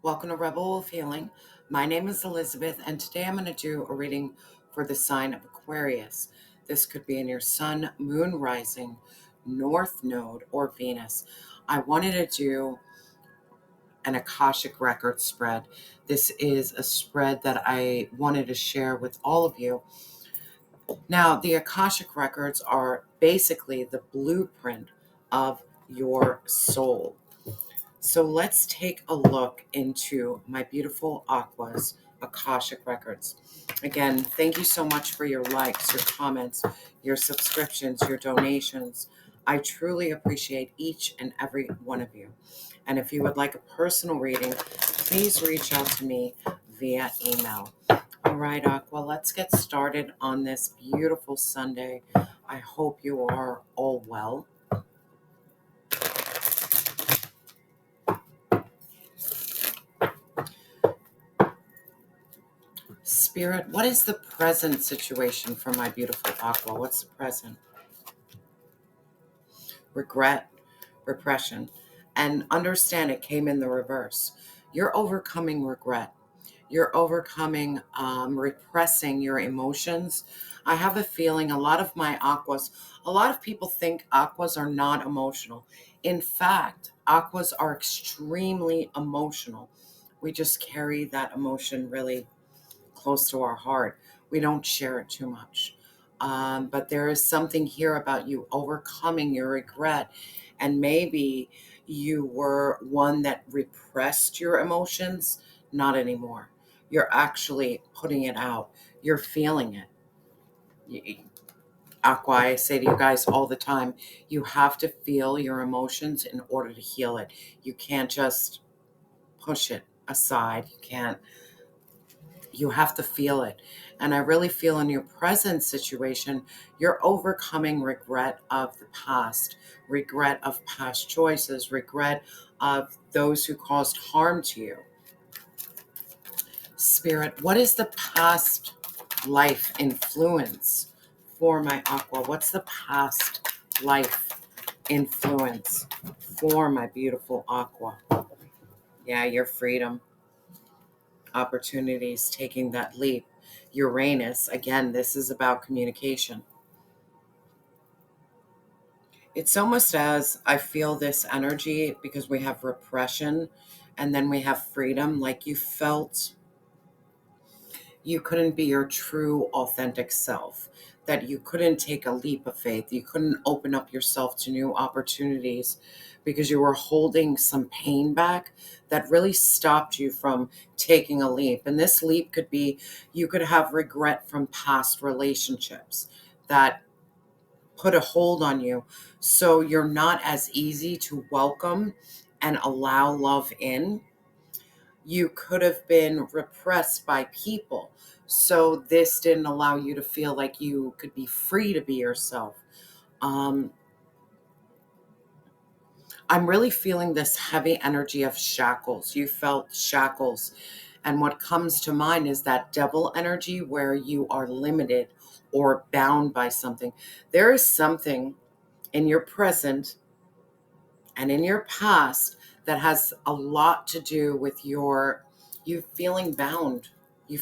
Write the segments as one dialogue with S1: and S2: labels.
S1: Welcome to Rebel of Healing. My name is Elizabeth, and today I'm going to do a reading for the sign of Aquarius. This could be in your sun, moon, rising, north node, or Venus. I wanted to do an Akashic record spread. This is a spread that I wanted to share with all of you. Now, the Akashic records are basically the blueprint of your soul. So let's take a look into my beautiful Aqua's Akashic records. Again, thank you so much for your likes, your comments, your subscriptions, your donations. I truly appreciate each and every one of you. And if you would like a personal reading, please reach out to me via email. All right, Aqua, let's get started on this beautiful Sunday. I hope you are all well. Spirit, what is the present situation for my beautiful Aqua? What's the present? Regret, repression, and understand it came in the reverse. You're overcoming regret. You're overcoming, repressing your emotions. I have a feeling a lot of my Aquas, a lot of people think Aquas are not emotional. In fact, Aquas are extremely emotional. We just carry that emotion really close to our heart. We don't share it too much. But there is something here about you overcoming your regret. And maybe you were one that repressed your emotions. Not anymore. You're actually putting it out. You're feeling it. Aqua, I say to you guys all the time, you have to feel your emotions in order to heal it. You can't just push it aside. You have to feel it. And I really feel in your present situation, you're overcoming regret of the past, regret of past choices, regret of those who caused harm to you. Spirit, what is the past life influence for my Aqua? What's the past life influence for my beautiful Aqua? Yeah, your freedom, opportunities, taking that leap. Uranus, again, this is about communication. It's almost as I feel this energy because we have repression and then we have freedom. Like you felt you couldn't be your true, authentic self, that you couldn't take a leap of faith. You couldn't open up yourself to new opportunities because you were holding some pain back that really stopped you from taking a leap. And this leap could be you could have regret from past relationships that put a hold on you. So you're not as easy to welcome and allow love in. You could have been repressed by people. So this didn't allow you to feel like you could be free to be yourself. Um, I'm really feeling this heavy energy of shackles. You felt shackles. And what comes to mind is that devil energy where you are limited or bound by something. There is something in your present and in your past that has a lot to do with you feeling bound. You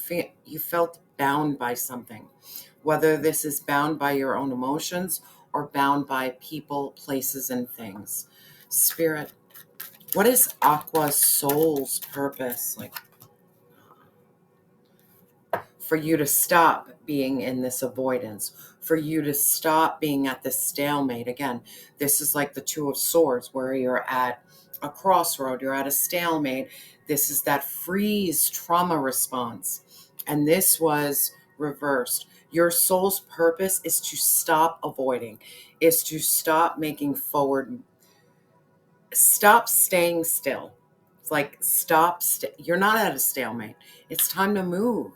S1: felt bound by something, whether this is bound by your own emotions or bound by people, places, and things. Spirit, what is Aqua's soul's purpose? Like for you to stop being in this avoidance, for you to stop being at this stalemate. Again, this is like the Two of Swords where you're at a crossroad, you're at a stalemate. This is that freeze trauma response. And this was reversed. Your soul's purpose is to stop avoiding, is to stop making forward, stop staying still. It's like you're not at a stalemate. It's time to move.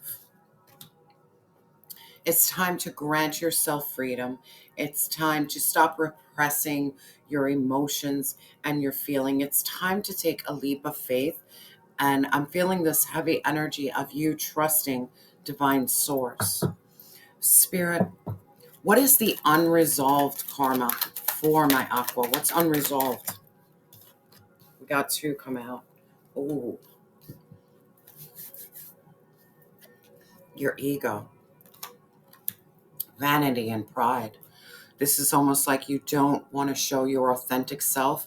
S1: It's time to grant yourself freedom. It's time to stop repressing your emotions and your feeling. It's time to take a leap of faith. And I'm feeling this heavy energy of you trusting divine source. Spirit, what is the unresolved karma for my Aqua? What's unresolved? We got two come out. Ooh. your ego, vanity, and pride. This is almost like you don't want to show your authentic self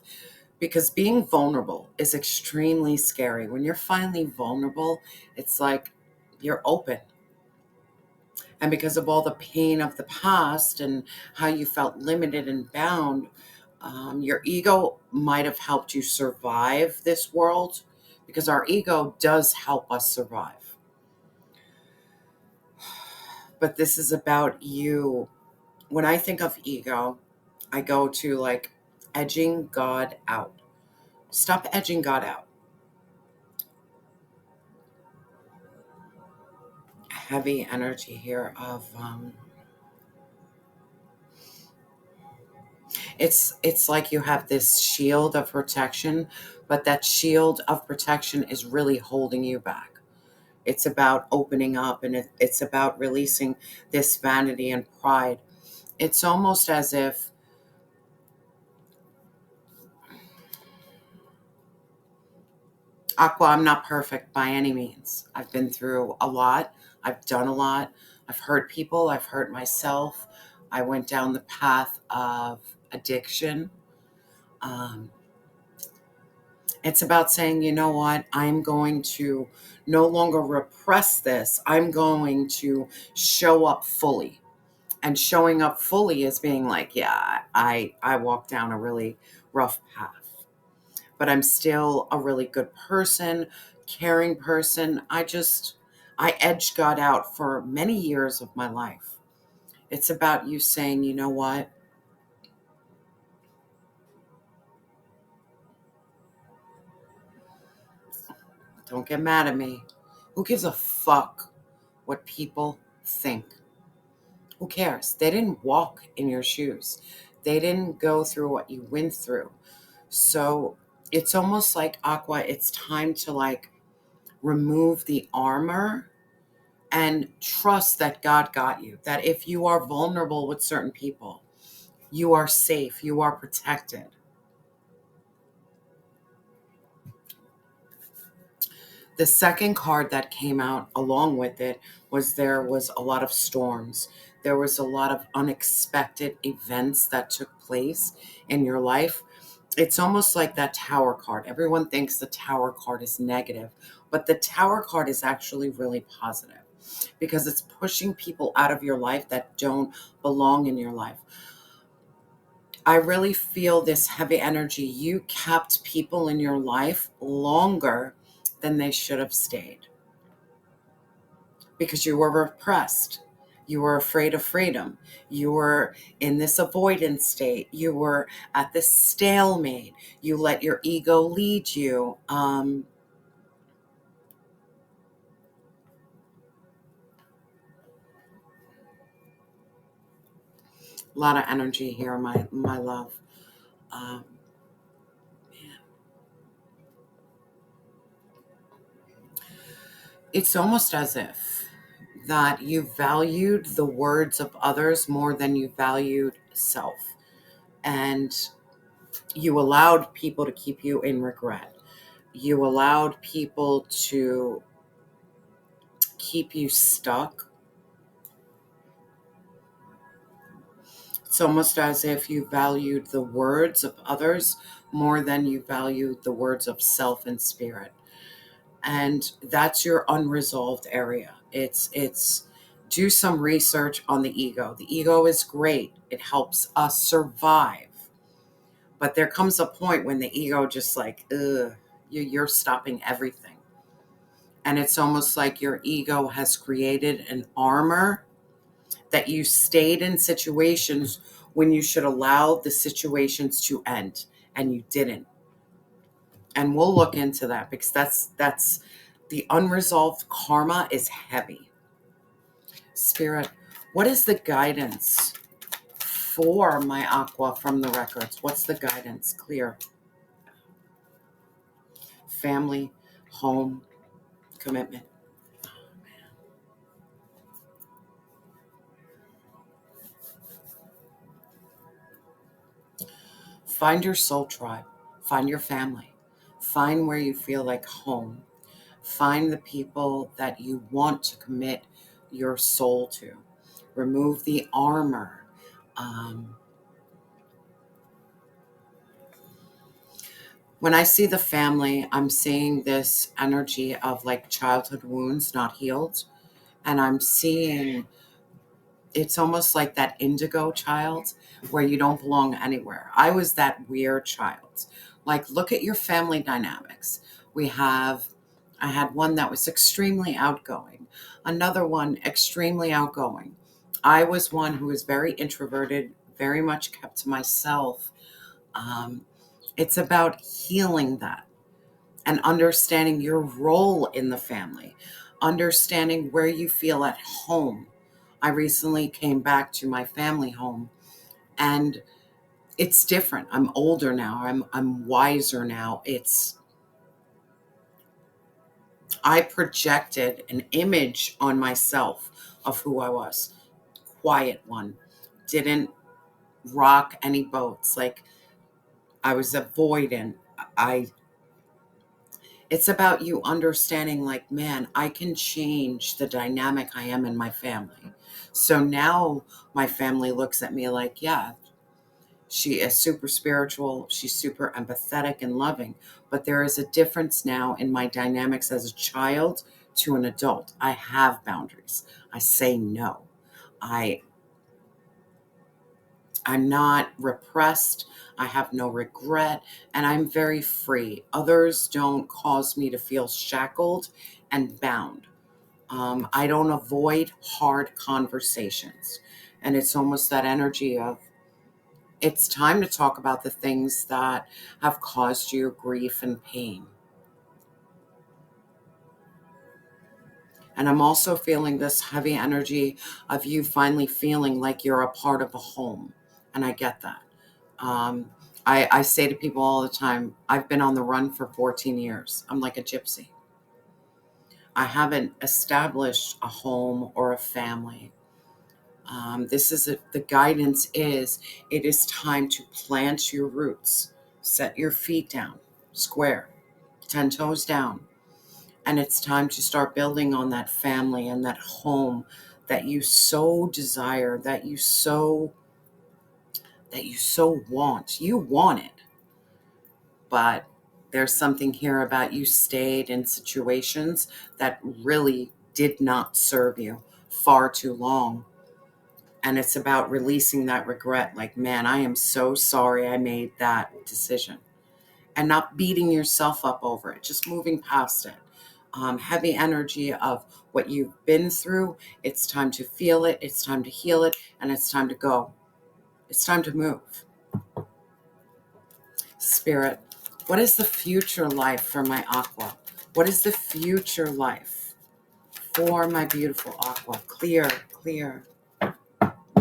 S1: because being vulnerable is extremely scary. When you're finally vulnerable, it's like you're open. And because of all the pain of the past and how you felt limited and bound, your ego might have helped you survive this world because our ego does help us survive. But this is about you. When I think of ego, I go to like edging God out. Stop edging God out. Heavy energy here of it's like you have this shield of protection, but that shield of protection is really holding you back. It's about opening up, and it's about releasing this vanity and pride. It's almost as if, Aqua, I'm not perfect by any means. I've been through a lot. I've done a lot. I've hurt people. I've hurt myself. I went down the path of addiction. Um, it's about saying, you know what? I'm going to no longer repress this. I'm going to show up fully. And showing up fully is being like, yeah, I walked down a really rough path, but I'm still a really good person, caring person. I edged God out for many years of my life. It's about you saying, you know what? Don't get mad at me. Who gives a fuck what people think? Who cares? They didn't walk in your shoes. They didn't go through what you went through. So it's almost like, Aqua, it's time to like remove the armor and trust that God got you. That if you are vulnerable with certain people, you are safe, you are protected. The second card that came out along with it was there was a lot of storms. There was a lot of unexpected events that took place in your life. It's almost like that tower card. Everyone thinks the tower card is negative, but the tower card is actually really positive because it's pushing people out of your life that don't belong in your life. I really feel this heavy energy. You kept people in your life longer than they should have stayed because you were repressed. You were afraid of freedom. You were in this avoidance state. You were at this stalemate. You let your ego lead you. A lot of energy here, my love. Um, it's almost as if that you valued the words of others more than you valued self. And you allowed people to keep you in regret. You allowed people to keep you stuck. It's almost as if you valued the words of others more than you valued the words of self and spirit. And that's your unresolved area. It's do some research on the ego. The ego is great. It helps us survive. But there comes a point when the ego just like, ugh, you're stopping everything. And it's almost like your ego has created an armor that you stayed in situations when you should allow the situations to end, and you didn't. And we'll look into that because that's the unresolved karma is heavy. Spirit, what is the guidance for my Aqua from the records? What's the guidance? Clear. Family, home, commitment. Find your soul tribe. Find your family. Find where you feel like home. Find the people that you want to commit your soul to. Remove the armor. When I see the family, I'm seeing this energy of like childhood wounds not healed. And I'm seeing it's almost like that indigo child where you don't belong anywhere. I was that weird child. Like, look at your family dynamics. I had one that was extremely outgoing, another one extremely outgoing. I was one who was very introverted, very much kept to myself. Um, it's about healing that and understanding your role in the family, understanding where you feel at home. I recently came back to my family home and it's different. I'm older now. I'm wiser now. I projected an image on myself of who I was. Quiet one. Didn't rock any boats. Like I was avoidant. I It's about you understanding, like, man, I can change the dynamic I am in my family. So now my family looks at me like, yeah, she is super spiritual. She's super empathetic and loving. But there is a difference now in my dynamics as a child to an adult. I have boundaries. I say no. I I'm not repressed. I have no regret, and I'm very free. Others don't cause me to feel shackled and bound. I don't avoid hard conversations. And it's almost that energy of it's time to talk about the things that have caused you grief and pain. And I'm also feeling this heavy energy of you finally feeling like you're a part of a home. And I get that. Um, I say to people all the time, I've been on the run for 14 years. I'm like a gypsy. I haven't established a home or a family. The guidance is it is time to plant your roots, set your feet down, square, 10 toes down. And it's time to start building on that family and that home that you so desire, that you so want. You want it, but there's something here about you stayed in situations that really did not serve you far too long. And it's about releasing that regret. Like, man, I am so sorry I made that decision. And not beating yourself up over it, just moving past it. Heavy energy of what you've been through. It's time to feel it. It's time to heal it. And it's time to go. It's time to move. Spirit, what is the future life for my aqua? What is the future life for my beautiful aqua? Clear, clear.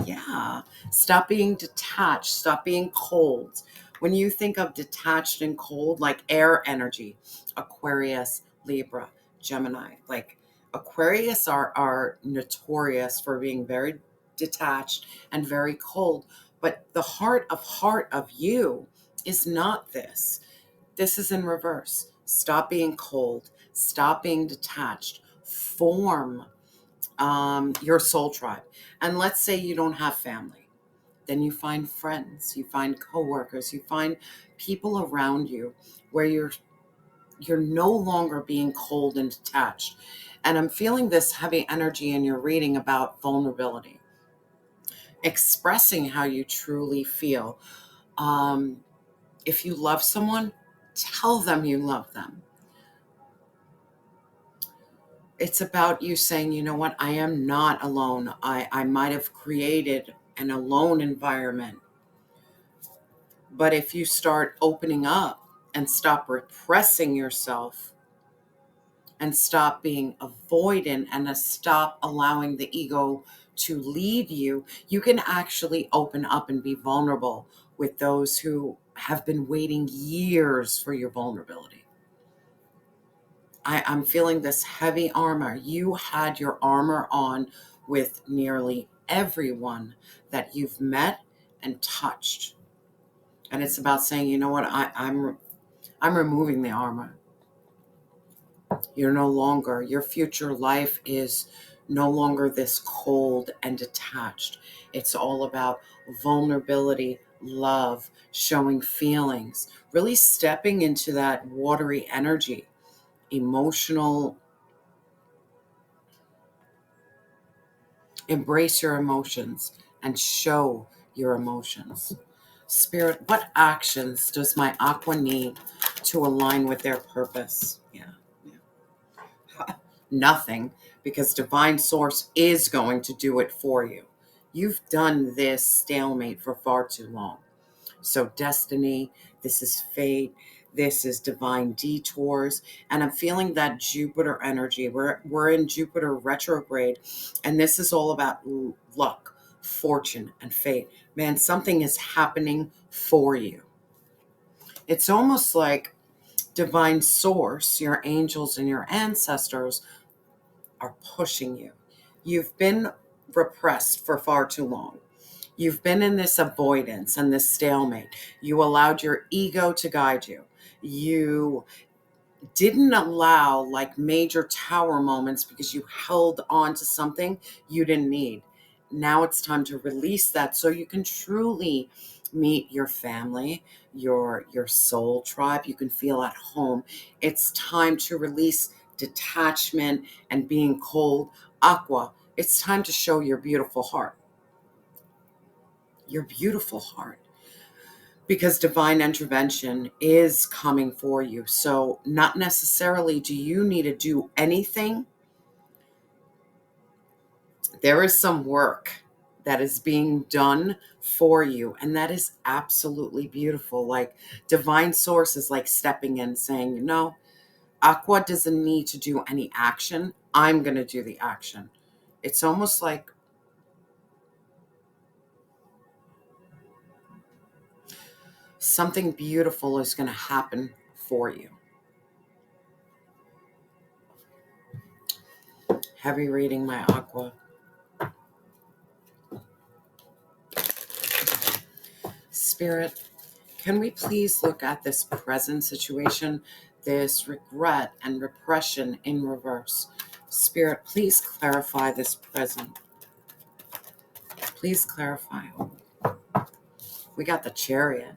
S1: Yeah. Stop being detached. Stop being cold. When you think of detached and cold, like air energy, Aquarius, Libra, Gemini, like Aquarius are notorious for being very detached and very cold. But the heart of you is not this. This is in reverse. Stop being cold. Stop being detached. Form your soul tribe. And let's say you don't have family. Then you find friends, you find coworkers, you find people around you where you're no longer being cold and detached. And I'm feeling this heavy energy in your reading about vulnerability, expressing how you truly feel. Um, if you love someone, tell them you love them. It's about you saying, you know what, I am not alone. I might have created an alone environment. But if you start opening up and stop repressing yourself and stop being avoidant and stop allowing the ego to lead you, you can actually open up and be vulnerable with those who have been waiting years for your vulnerability. I'm feeling this heavy armor. You had your armor on with nearly everyone that you've met and touched. And it's about saying, you know what, I'm removing the armor. You're no longer, your future life is no longer this cold and detached. It's all about vulnerability, love, showing feelings, really stepping into that watery energy, emotional. Embrace your emotions and show your emotions. Spirit, what actions does my aqua need to align with their purpose? Yeah. Nothing, because divine source is going to do it for you. You've done this stalemate for far too long. So destiny, this is fate, this is divine detours, and I'm feeling that Jupiter energy. We're in Jupiter retrograde, and this is all about luck, fortune, and fate. Man, something is happening for you. It's almost like divine source, your angels and your ancestors are pushing you. You've been repressed for far too long. You've been in this avoidance and this stalemate. You allowed your ego to guide you. You didn't allow like major tower moments because you held on to something you didn't need. Now it's time to release that so you can truly meet your family, your soul tribe. You can feel at home. It's time to release detachment and being cold. Aqua, it's time to show your beautiful heart. Your beautiful heart, because divine intervention is coming for you. So not necessarily do you need to do anything. There is some work that is being done for you, and that is absolutely beautiful. Like divine source is like stepping in saying, no, Aqua doesn't need to do any action. I'm going to do the action. It's almost like something beautiful is going to happen for you. Heavy reading, my Aqua. Spirit, can we please look at this present situation, this regret and repression in reverse? Spirit, please clarify this present. Please clarify. We got the Chariot.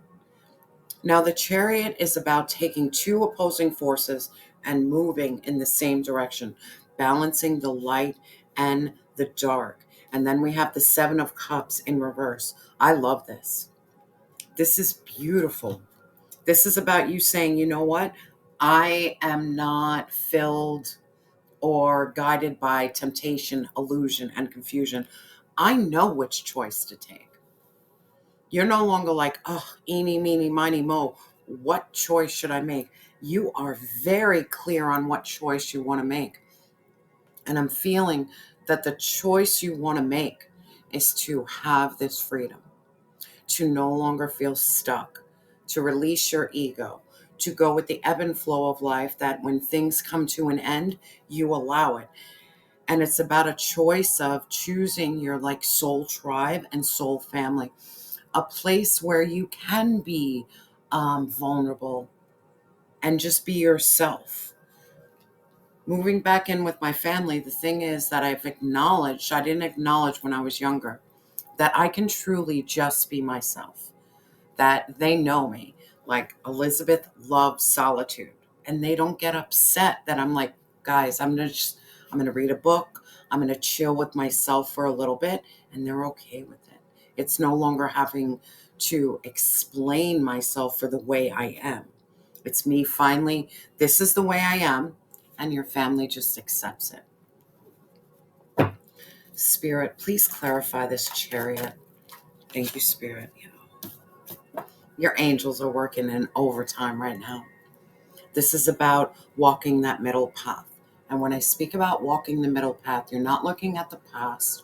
S1: Now, the Chariot is about taking two opposing forces and moving in the same direction, balancing the light and the dark. And then we have the Seven of Cups in reverse. I love this. This is beautiful. This is about you saying, you know what? I am not filled or guided by temptation, illusion, and confusion. I know which choice to take. You're no longer like, oh, eeny, meeny, miny, mo. What choice should I make? You are very clear on what choice you want to make. And I'm feeling that the choice you want to make is to have this freedom, to no longer feel stuck, to release your ego, to go with the ebb and flow of life, that when things come to an end, you allow it. And it's about a choice of choosing your like soul tribe and soul family, a place where you can be vulnerable and just be yourself. Moving back in with my family, the thing is that I didn't acknowledge when I was younger, that I can truly just be myself, that they know me. Like Elizabeth loves solitude, and they don't get upset that I'm like, guys, I'm gonna read a book, I'm gonna chill with myself for a little bit, and they're okay with it. It's no longer having to explain myself for the way I am. It's me finally, this is the way I am, and your family just accepts it. Spirit, please clarify this Chariot. Thank you, Spirit. Your angels are working in overtime right now. This is about walking that middle path. And when I speak about walking the middle path, you're not looking at the past.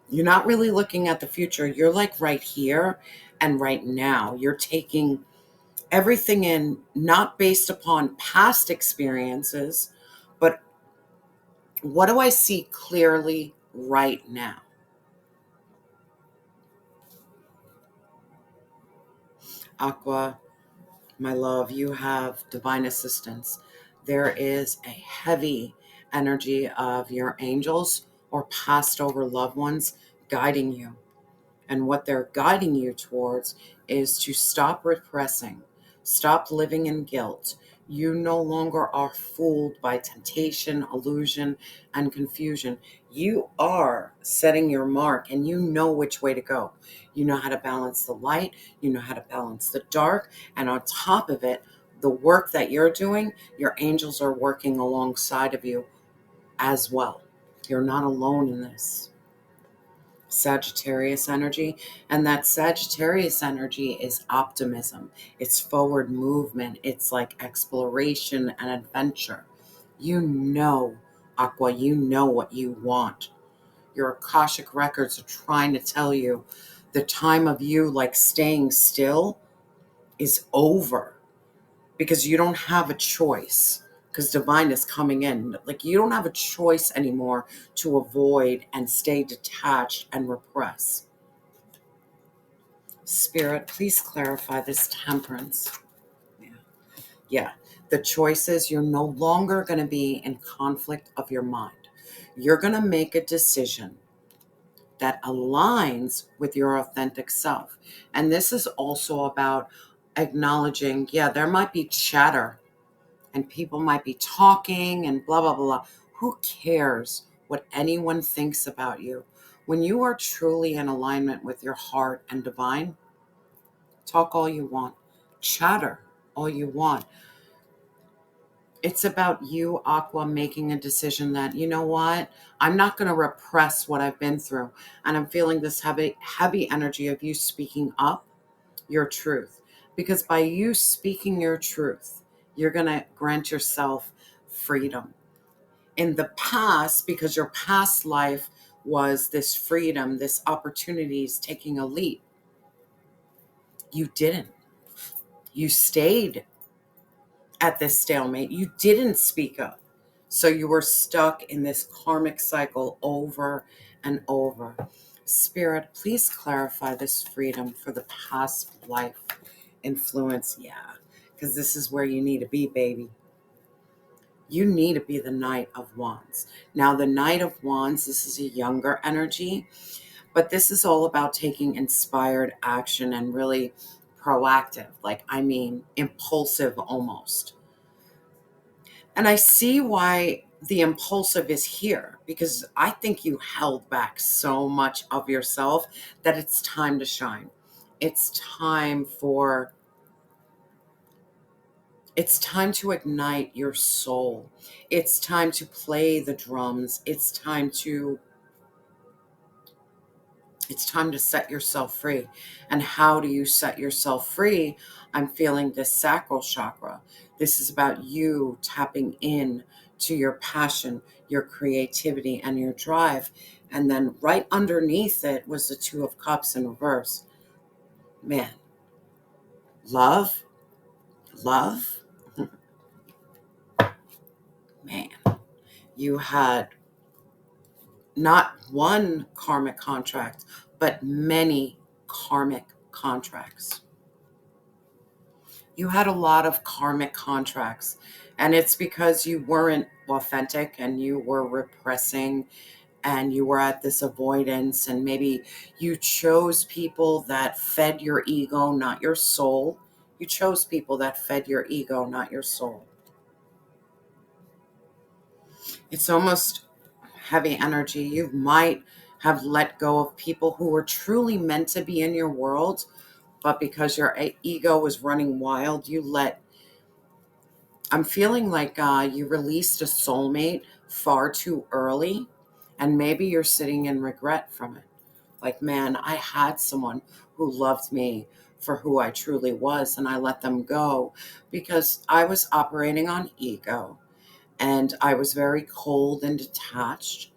S1: You're not really looking at the future. You're like right here and right now. You're taking everything in, not based upon past experiences, but what do I see clearly right now? Aqua, my love, you have divine assistance. There is a heavy energy of your angels or passed over loved ones guiding you. And what they're guiding you towards is to stop repressing, stop living in guilt. You no longer are fooled by temptation, illusion, and confusion. You are setting your mark and you know which way to go. You know how to balance the light, you know how to balance the dark, and on top of it, the work that you're doing, your angels are working alongside of you as well. You're not alone in this. Sagittarius energy. And that Sagittarius energy is optimism. It's forward movement. It's like exploration and adventure. You know, Aqua, you know what you want. Your Akashic records are trying to tell you the time of you like staying still is over because you don't have a choice. Because divine is coming in. Like you don't have a choice anymore to avoid and stay detached and repress. Spirit, please clarify this temperance. Yeah. Yeah. The choice is you're no longer going to be in conflict of your mind. You're going to make a decision that aligns with your authentic self. And this is also about acknowledging, yeah, there might be chatter and people might be talking and blah, blah, blah. Who cares what anyone thinks about you? When you are truly in alignment with your heart and divine, talk all you want, chatter all you want. It's about you, Aqua, making a decision that, you know what, I'm not going to repress what I've been through. And I'm feeling this heavy energy of you speaking up your truth. Because by you speaking your truth, you're going to grant yourself freedom. In the past, because your past life was this freedom, this opportunities, taking a leap, you didn't. You stayed at this stalemate. You didn't speak up. So you were stuck in this karmic cycle over and over. Spirit, please clarify this freedom for the past life influence. Yeah, because this is where you need to be, baby. You need to be the Knight of Wands. Now, the Knight of Wands, this is a younger energy, but this is all about taking inspired action and really proactive, like, I mean, impulsive almost. And I see why the impulsive is here, because I think you held back so much of yourself that it's time to shine. It's time for, it's time to ignite your soul. It's time to play the drums. It's time to set yourself free. And how do you set yourself free? I'm feeling this sacral chakra. This is about you tapping in to your passion, your creativity, and your drive. And then right underneath it was the Two of Cups in reverse. Man, love, love, man, you had not one karmic contract, but many karmic contracts. You had a lot of karmic contracts, and it's because you weren't authentic and you were repressing and you were at this avoidance, and maybe you chose people that fed your ego, not your soul. You chose people that fed your ego, not your soul. It's almost heavy energy. You might have let go of people who were truly meant to be in your world, but because your ego was running wild, I'm feeling like you released a soulmate far too early, and maybe you're sitting in regret from it. Like, man, I had someone who loved me for who I truly was, and I let them go because I was operating on ego, and I was very cold and detached,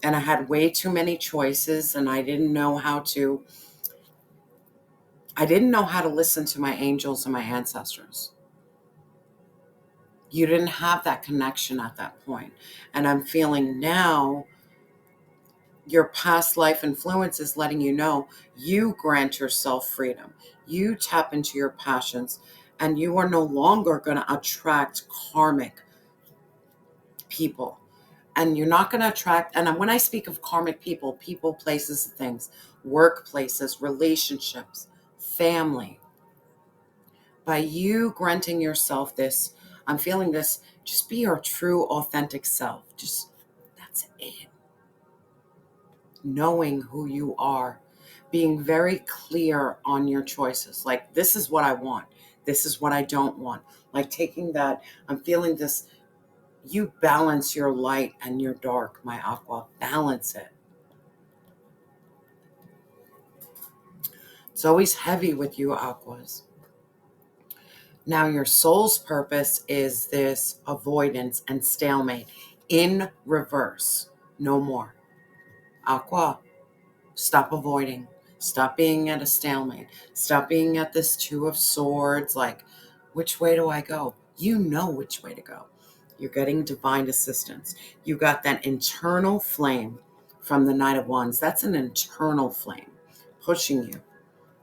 S1: and I had way too many choices, and I didn't know how to listen to my angels and my ancestors. You didn't have that connection at that point. And I'm feeling now your past life influence is letting you know you grant yourself freedom. You tap into your passions, and you are no longer going to attract karmic people. And you're not going to attract, and when I speak of karmic people, people, places, things, workplaces, relationships, family, by you granting yourself this, I'm feeling this, just be your true, authentic self. Just, that's it. Knowing who you are, being very clear on your choices. Like, this is what I want. This is what I don't want. Like taking that, I'm feeling this, you balance your light and your dark, my Aqua. Balance it. It's always heavy with you, Aquas. Now your soul's purpose is this avoidance and stalemate in reverse. No more. Aqua, stop avoiding. Stop being at a stalemate. Stop being at this Two of Swords. Like, which way do I go? You know which way to go. You're getting divine assistance. You got that internal flame from the Knight of Wands. That's an internal flame pushing you.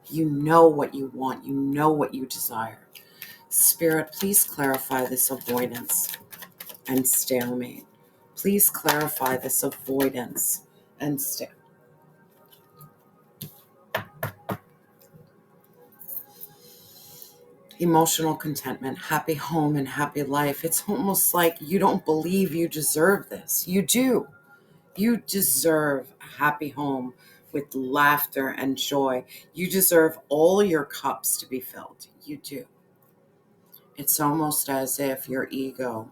S1: You know what you want. You know what you desire. Spirit, please clarify this avoidance and stalemate. Please clarify this avoidance and stalemate. Emotional contentment, happy home, and happy life. It's almost like you don't believe you deserve this. You do. You deserve a happy home with laughter and joy. You deserve all your cups to be filled. You do. It's almost as if your ego,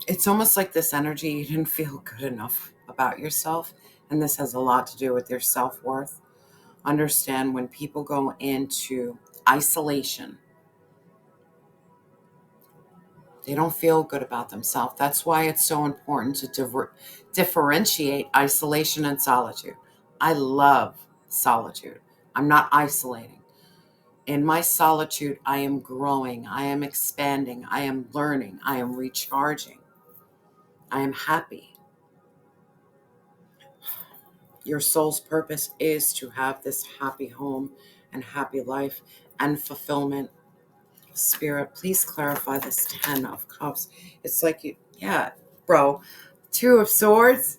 S1: it's almost like this energy, you didn't feel good enough about yourself. And this has a lot to do with your self-worth. Understand, when people go into isolation, they don't feel good about themselves. That's why it's so important to differentiate isolation and solitude. I love solitude. I'm not isolating. In my solitude, I am growing. I am expanding. I am learning. I am recharging. I am happy. Your soul's purpose is to have this happy home and happy life and fulfillment. Spirit, please clarify this 10 of Cups. It's like, yeah, bro, Two of Swords.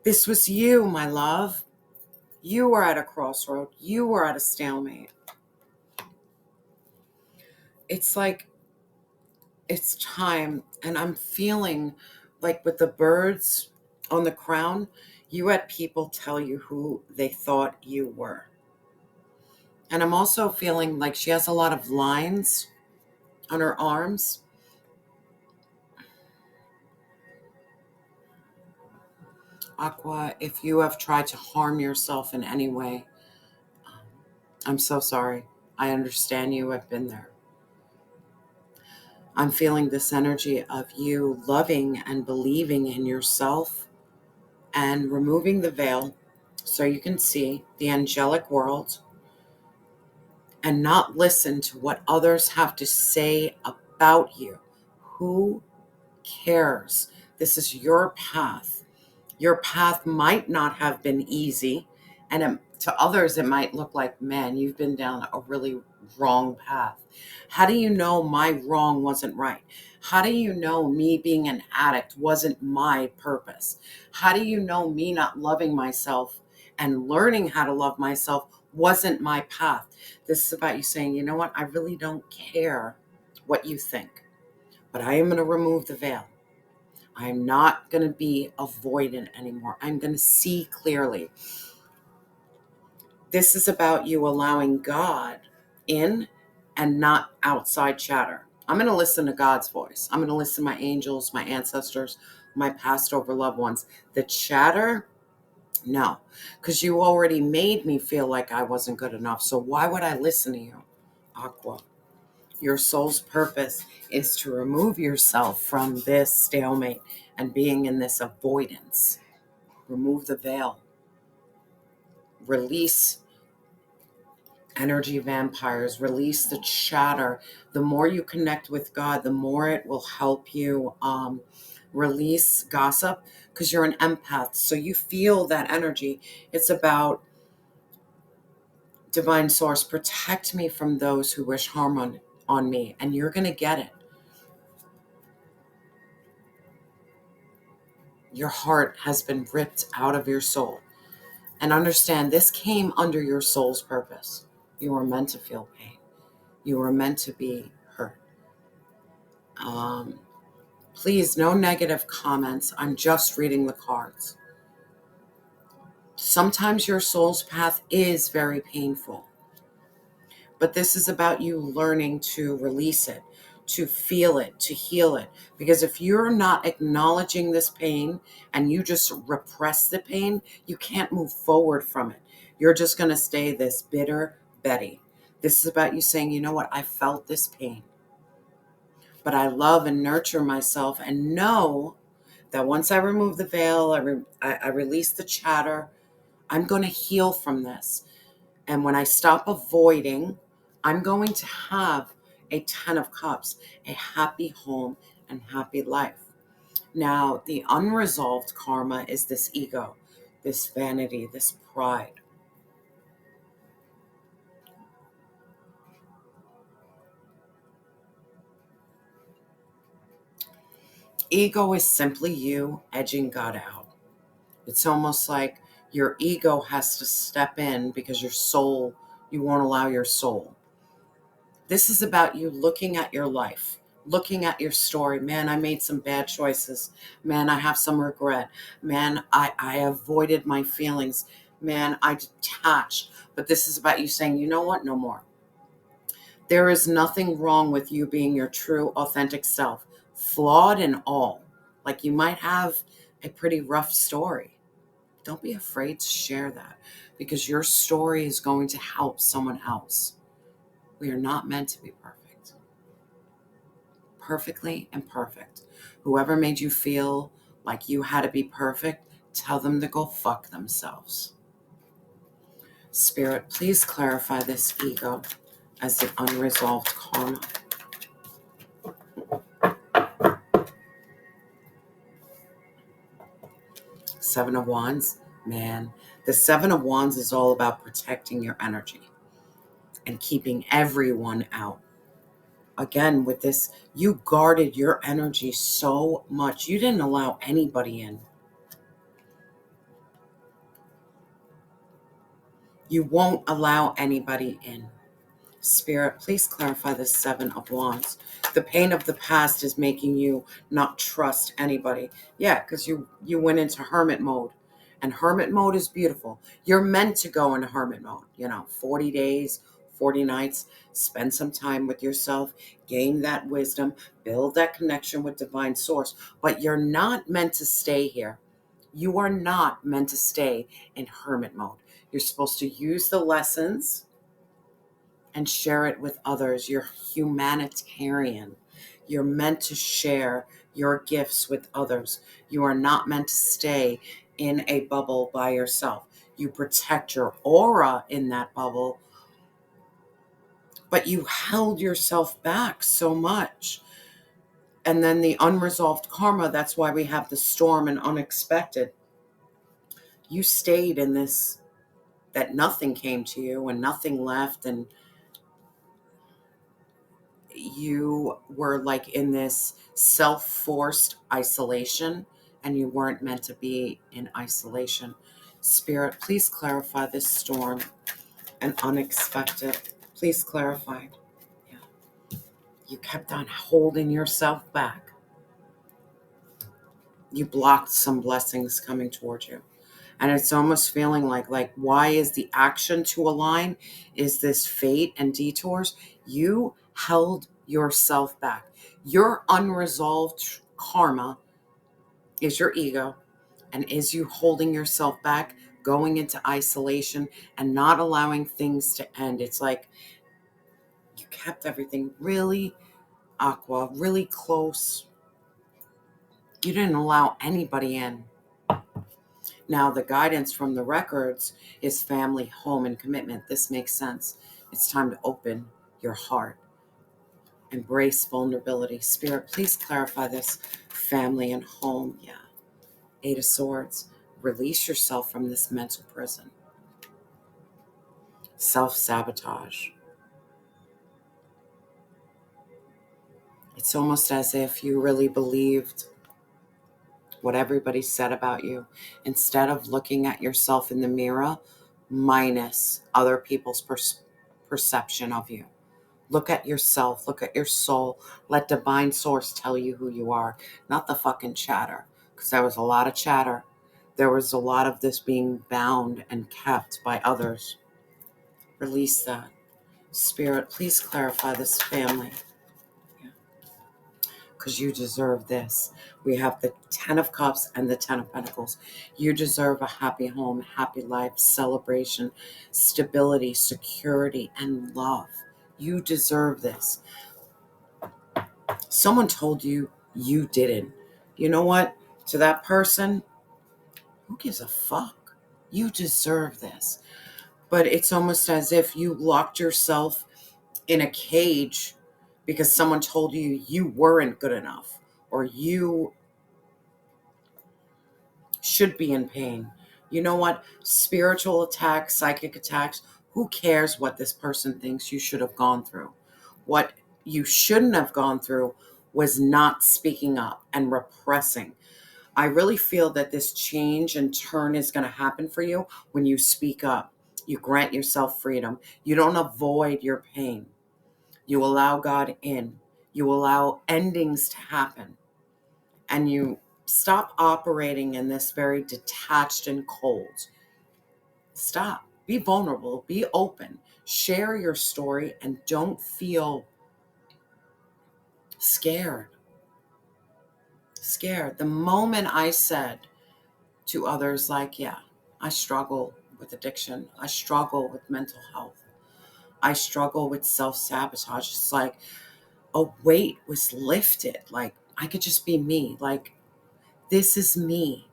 S1: This was you, my love. You were at a crossroad. You were at a stalemate. It's like, it's time. And I'm feeling like with the birds on the crown, you had people tell you who they thought you were. And I'm also feeling like she has a lot of lines on her arms. Aqua, if you have tried to harm yourself in any way, I'm so sorry. I understand you. I've been there. I'm feeling this energy of you loving and believing in yourself and removing the veil so you can see the angelic world and not listen to what others have to say about you. Who cares? This is your path. Your path might not have been easy, and to others it might look like, man, you've been down a really wrong path. How do you know my wrong wasn't right? How do you know me being an addict wasn't my purpose? How do you know me not loving myself and learning how to love myself wasn't my path? This is about you saying, you know what, I really don't care what you think, but I am going to remove the veil. I'm not going to be avoidant anymore. I'm going to see clearly. This is about you allowing God in and not outside chatter. I'm going to listen to God's voice. I'm going to listen to my angels, my ancestors, my past over loved ones. The chatter, no, because you already made me feel like I wasn't good enough. So why would I listen to you, Aqua? Your soul's purpose is to remove yourself from this stalemate and being in this avoidance. Remove the veil. Release energy vampires. Release the chatter. The more you connect with God, the more it will help you release gossip, because you're an empath. So you feel that energy. It's about Divine Source, protect me from those who wish harm on me. And you're going to get it. Your heart has been ripped out of your soul. And understand, this came under your soul's purpose. You were meant to feel pain. You were meant to be hurt. Please, no negative comments. I'm just reading the cards. Sometimes your soul's path is very painful. But this is about you learning to release it, to feel it, to heal it. Because if you're not acknowledging this pain and you just repress the pain, you can't move forward from it. You're just going to stay this bitter Betty. This is about you saying, you know what, I felt this pain, but I love and nurture myself and know that once I remove the veil, I release the chatter, I'm going to heal from this. And when I stop avoiding, I'm going to have a 10 of cups, a happy home and happy life. Now, the unresolved karma is this ego, this vanity, this pride. Ego is simply you edging God out. It's almost like your ego has to step in because your soul, you won't allow your soul. This is about you looking at your life, looking at your story. Man, I made some bad choices. Man, I have some regret. Man, I avoided my feelings. Man, I detached. But this is about you saying, you know what? No more. There is nothing wrong with you being your true, authentic self, flawed and all. Like, you might have a pretty rough story. Don't be afraid to share that, because your story is going to help someone else. We are not meant to be perfect. Perfectly imperfect. Whoever made you feel like you had to be perfect, tell them to go fuck themselves. Spirit, please clarify this ego as the unresolved karma. Seven of Wands. Man, the Seven of Wands is all about protecting your energy and keeping everyone out. Again, with this, you guarded your energy so much. You didn't allow anybody in. You won't allow anybody in. Spirit, please clarify the Seven of Wands. The pain of the past is making you not trust anybody. Yeah, because you went into hermit mode. And hermit mode is beautiful. You're meant to go into hermit mode. 40 days, 40 nights. Spend some time with yourself. Gain that wisdom. Build that connection with divine source. But you're not meant to stay here. You are not meant to stay in hermit mode. You're supposed to use the lessons and share it with others. You're humanitarian. You're meant to share your gifts with others. You are not meant to stay in a bubble by yourself. You protect your aura in that bubble, but you held yourself back so much. And then the unresolved karma, that's why we have the storm and unexpected. You stayed in this, that nothing came to you and nothing left, and you were like in this self-forced isolation, and you weren't meant to be in isolation. Spirit, please clarify this storm and unexpected. Please clarify. Yeah. You kept on holding yourself back. You blocked some blessings coming towards you. And it's almost feeling like why is the action to align? Is this fate and detours? You held yourself back. Your unresolved karma is your ego, and is you holding yourself back, going into isolation and not allowing things to end. It's like you kept everything really really close. You didn't allow anybody in. Now, the guidance from the records is family, home, and commitment. This makes sense. It's time to open your heart. Embrace vulnerability. Spirit, please clarify this family and home. Yeah. Eight of Swords. Release yourself from this mental prison. self-sabotage. It's almost as if you really believed what everybody said about you, instead of looking at yourself in the mirror minus other people's perception of you. Look at yourself, look at your soul. Let divine source tell you who you are, not the fucking chatter. Because there was a lot of chatter. There was a lot of this being bound and kept by others. Release that. Spirit, please clarify this family. Because you deserve this. We have the 10 of Cups and the 10 of Pentacles. You deserve a happy home, happy life, celebration, stability, security, and love. You deserve this. Someone told you you didn't. You know what? To that person, who gives a fuck? You deserve this. But it's almost as if you locked yourself in a cage because someone told you you weren't good enough, or you should be in pain. You know what? Spiritual attacks, psychic attacks, who cares what this person thinks you should have gone through? What you shouldn't have gone through was not speaking up and repressing. I really feel that this change and turn is going to happen for you when you speak up. You grant yourself freedom. You don't avoid your pain. You allow God in. You allow endings to happen. And you stop operating in this very detached and cold. Stop. Be vulnerable. Be open. Share your story and don't feel scared. Scared. The moment I said to others, like, yeah, I struggle with addiction. I struggle with mental health. I struggle with self-sabotage. It's like a weight was lifted. Like, I could just be me. Like, this is me.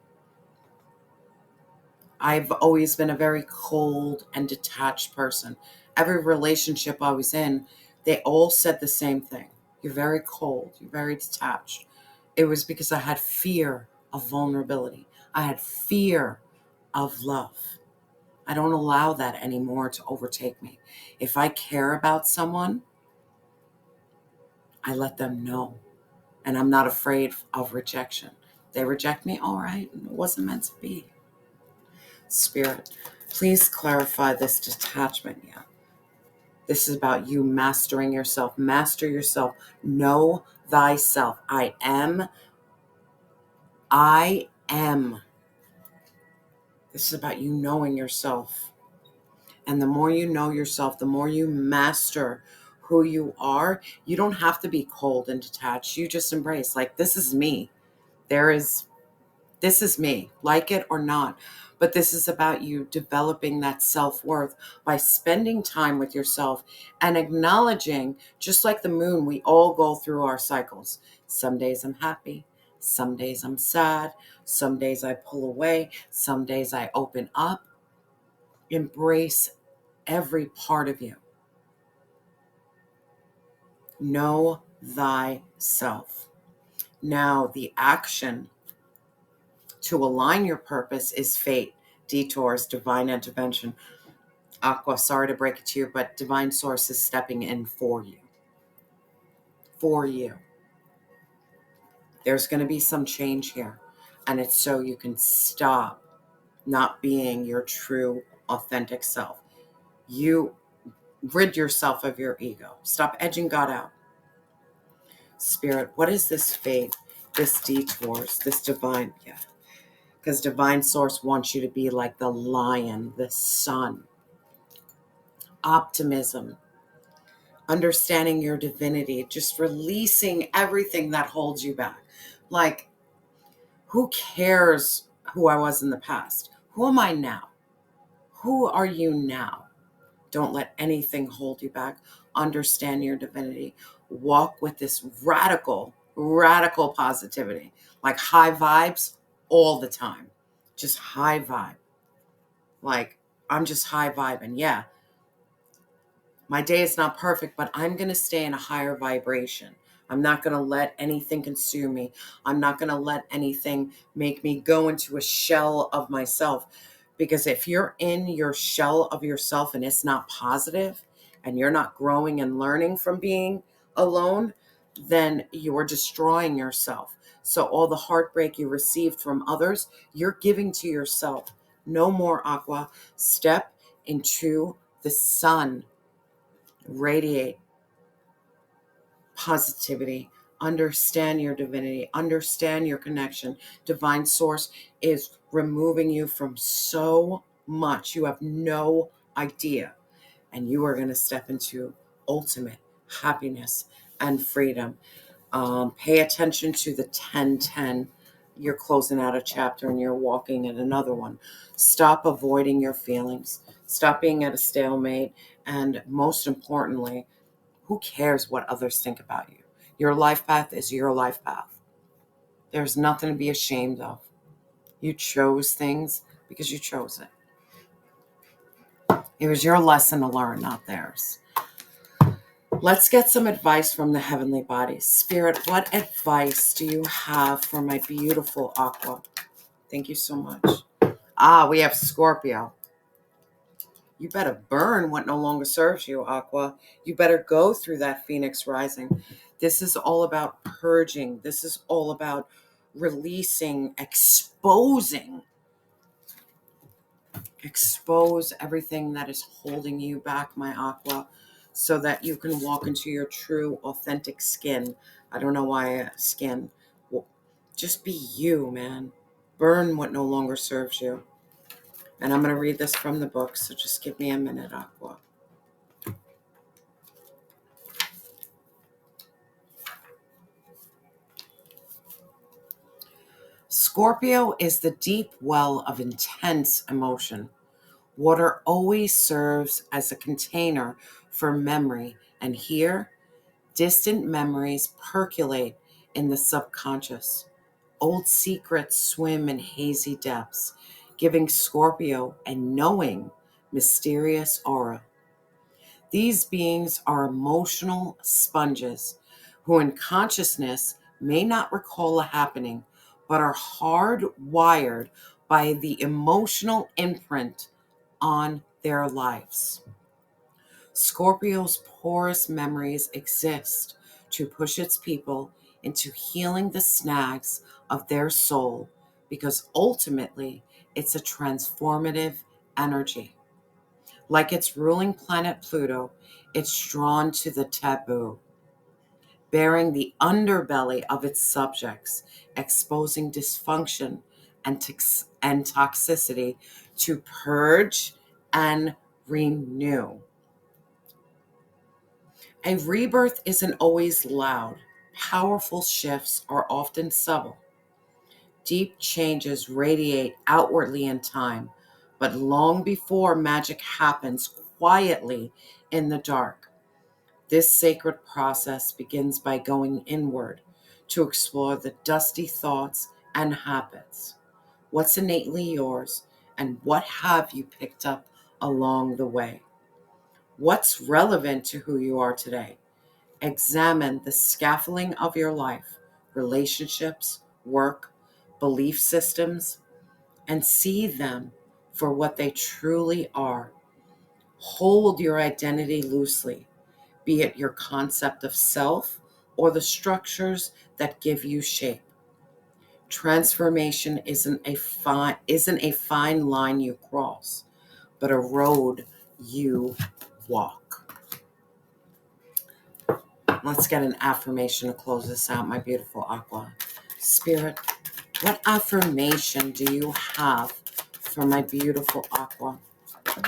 S1: I've always been a very cold and detached person. Every relationship I was in, they all said the same thing. You're very cold. You're very detached. It was because I had fear of vulnerability. I had fear of love. I don't allow that anymore to overtake me. If I care about someone, I let them know. And I'm not afraid of rejection. They reject me, all right. It wasn't meant to be. Spirit, please clarify this detachment. Yeah. This is about you mastering yourself. Master yourself. Know thyself. I am. I am. This is about you knowing yourself. And the more you know yourself, the more you master who you are. You don't have to be cold and detached. You just embrace, like, this is me. This is me, like it or not. But this is about you developing that self-worth by spending time with yourself and acknowledging, just like the moon, we all go through our cycles. Some days I'm happy. Some days I'm sad. Some days I pull away. Some days I open up. Embrace every part of you. Know thyself. Now, the action to align your purpose is fate, detours, divine intervention. Aqua, sorry to break it to you, but divine source is stepping in for you. For you. There's going to be some change here. And it's so you can stop not being your true, authentic self. You rid yourself of your ego. Stop edging God out. Spirit, what is this fate, this detours, this divine? Yeah. Because divine source wants you to be like the lion, the sun. Optimism, understanding your divinity, just releasing everything that holds you back. Like, who cares who I was in the past? Who am I now? Who are you now? Don't let anything hold you back. Understand your divinity. Walk with this radical, radical positivity, like high vibes all the time. Just high vibe. Like, I'm just high vibing. Yeah, my day is not perfect, but I'm going to stay in a higher vibration. I'm not going to let anything consume me. I'm not going to let anything make me go into a shell of myself, Because if you're in your shell of yourself and it's not positive and you're not growing and learning from being alone, then you are destroying yourself. So all the heartbreak you received from others, you're giving to yourself. No more, Aqua. Step into the sun. Radiate positivity. Understand your divinity. Understand your connection. Divine source is removing you from so much. You have no idea. And you are going to step into ultimate happiness and freedom. Pay attention to the 10-10. You're closing out a chapter and you're walking in another one. Stop avoiding your feelings. Stop being at a stalemate. And most importantly, who cares what others think about you? Your life path is your life path. There's nothing to be ashamed of. You chose things because you chose it. It was your lesson to learn, not theirs. Let's get some advice from the heavenly bodies. Spirit, what advice do you have for my beautiful Aqua? Thank you so much. We have Scorpio. You better burn what no longer serves you, Aqua. You better go through that Phoenix rising. This is all about purging. This is all about releasing, exposing. Expose everything that is holding you back, my Aqua, so that you can walk into your true, authentic skin. I don't know why skin. Well, just be you, man. Burn what no longer serves you. And I'm going to read this from the book, so just give me a minute, Aqua. Scorpio is the deep well of intense emotion. Water always serves as a container for memory, and here, distant memories percolate in the subconscious. Old secrets swim in hazy depths, giving Scorpio a knowing, mysterious aura. These beings are emotional sponges who, in consciousness, may not recall a happening, but are hardwired by the emotional imprint on their lives. Scorpio's porous memories exist to push its people into healing the snags of their soul because ultimately it's a transformative energy. Like its ruling planet Pluto, it's drawn to the taboo, bearing the underbelly of its subjects, exposing dysfunction and toxicity to purge and renew. A rebirth isn't always loud. Powerful shifts are often subtle. Deep changes radiate outwardly in time, but long before magic happens quietly in the dark. This sacred process begins by going inward to explore the dusty thoughts and habits. What's innately yours, and what have you picked up along the way? What's relevant to who you are today? Examine the scaffolding of your life, relationships, work, belief systems, and see them for what they truly are. Hold your identity loosely, be it your concept of self or the structures that give you shape. Transformation isn't a fine line you cross, but a road you walk. Let's get an affirmation to close this out, my beautiful Aqua. Spirit, what affirmation do you have for my beautiful Aqua?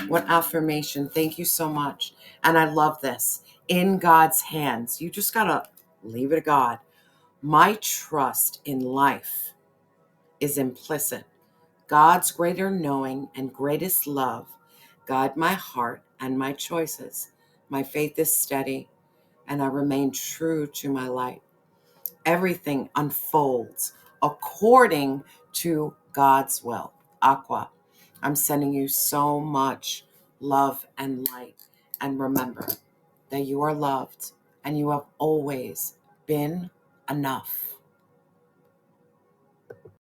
S1: What affirmation? Thank you so much. And I love this. In God's hands. You just got to leave it to God. My trust in life is implicit. God's greater knowing and greatest love guide my heart and my choices. My faith is steady, and I remain true to my light. Everything unfolds according to God's will. Aqua, I'm sending you so much love and light. And remember that you are loved and you have always been enough.